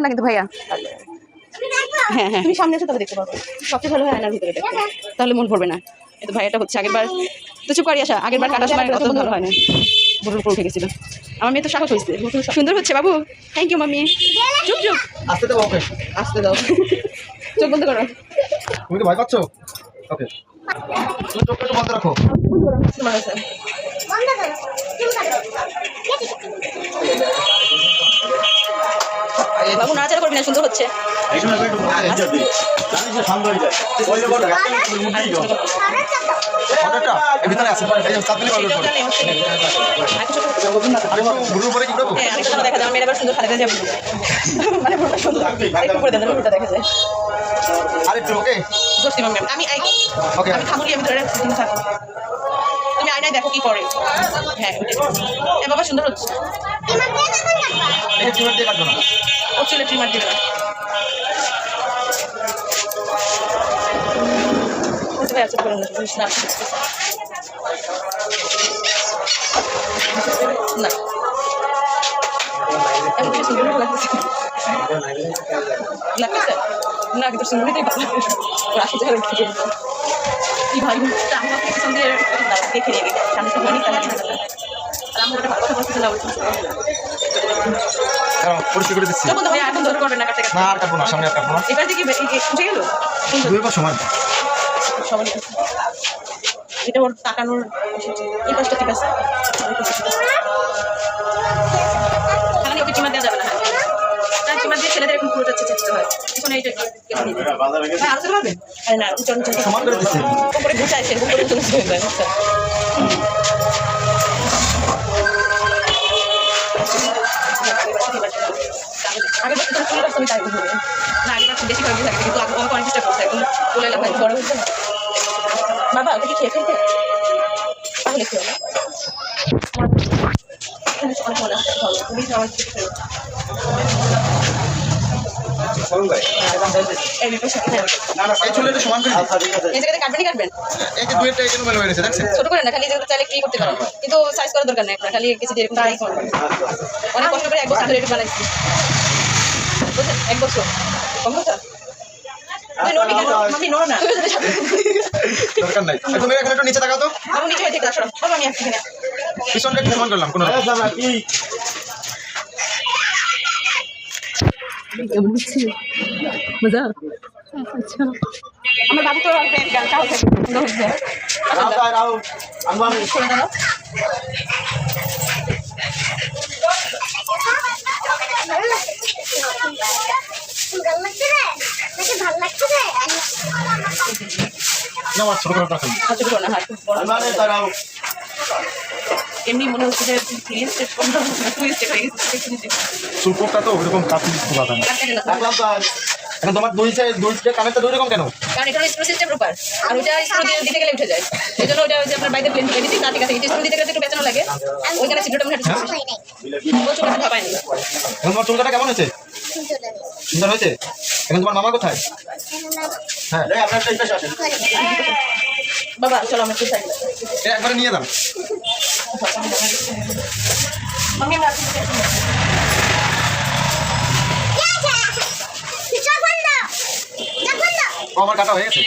কিন্তু ভাইয়া হ্যাঁ হ্যাঁ তুমি সামনে এসে তবে দেখতে পাবো সবচেয়ে ভালো হয় আয়নার ভিতরে দেখতে তাহলে মন পড়বে না এই তো ভাইয়াটা হচ্ছে আগের বার তো চুপ করি আসা আগের বার কাটার সময় অত ভালো হয় না বুড়োর উপর উঠে গেছিল আমার মেয়ে তো সাহস হয়েছে সুন্দর হচ্ছে বাবু থ্যাংক ইউ মাম্মি চুপ চুপ আসতে দাও ওকে আসতে দাও চোখ বন্ধ করো তুমি কি ভয় পাচ্ছো ওকে তুমি চোখটা একটু বন্ধ রাখো বাবু নাড়াচাড়া করবি না সুন্দর হচ্ছে ভিতরে আছে দেখা যায় মেয়ের সুন্দর খালে যাবে মানে দেখা যায় আরেকটু ওকে আমি খামুলি আমি ধরে থাকবো তুমি আয়নায় দেখো কি করে হ্যাঁ এ বাবা সুন্দর হচ্ছে ও চুলে ট্রিমার দিবে না লাগতেছে না কিন্তু সুন্দরীটাই ভালো কি ভাই আমার পিছন দিয়ে দেখে নিয়ে গেছে সামনে তো অনেক তারা আমি ওটা ভালো কথা বলতে না বলছি পরিষ্কার করে দিচ্ছি তখন ভাই এখন ধরে করবে না কাটতে না আর কাটবো না সামনে আর কাটবো না এবার থেকে উঠে গেল দুইবার সমান সবাই এটা ওর তাকানোর এই পাশটা ঠিক আছে এখানে ওকে চিমা দেওয়া যাবে না তার চিমা দিয়ে ছেলেদের এখন পুরোটা চেঁচতে হয় এখন এইটা আলোচনা করবে আরে না সমান করে দিচ্ছি করে গুছায় সেরকম করে চলে যায় আগে তুমি তাই বুঝবে না আগে বেশি করে বুঝে কিন্তু আমাকে অনেক চেষ্টা করছে এখন বলে এলাম বড় হচ্ছে না বাবা ওটা কি খেয়ে ফেলতে তাহলে খেয়ে না অনেক মনে হচ্ছে ভালো তুমি আমার ছোট করে না খালি চাইলে কি করতে পারো কিন্তু সাইজ করার দরকার নেই খালি কিছু দিয়ে অনেক কষ্ট করে 1 বছর ধরে বানাইছি 1 বছর কম কথা দরকার নাই তুমি এখানে একটু নিচে তাকাও তো আমি নিচে থেকে আসো বাবা আমি আসছি এখানে পিছনটা একটু সমান করলাম কোনো কি কেমন হচ্ছে মজা আচ্ছা আমার বাবু তো গান চাও থাকে সুন্দর হচ্ছে রাও আনবাম করে দাও না আমার ছোট করে রাখুন আচ্ছা করো না হাত মানে তারাও এমনি মনে হচ্ছে যে প্লিজ টুইস্ট হয়ে গেছে সুলকটা তো ওরকম কাটি দিতে পারবে না রাখলাম তো এখন তোমার দুইটা কানেরটা দুই রকম কেন কারণ এটা স্ক্রু সিস্টেম রূপার আর ওটা স্ক্রু দিয়ে দিতে গেলে উঠে যায় এই জন্য ওটা যে আপনার বাইরে প্লেন করে দিচ্ছি তা ঠিক আছে এটা স্ক্রু দিতে গেলে একটু পেছানো লাগে ওইখানে ছিদ্রটা মনে হচ্ছে ও চুলটা ভাবায়নি এখন তোমার চুলকাটা কেমন হয়েছে সুন্দর হয়েছে এখন তোমার মামা কোথায় হ্যাঁ আপনার একটা আসেন বাবা চলো আমরা একটু সাইড একবারে নিয়ে যান মাম্মি আমরা আমার কাটা হয়ে গেছে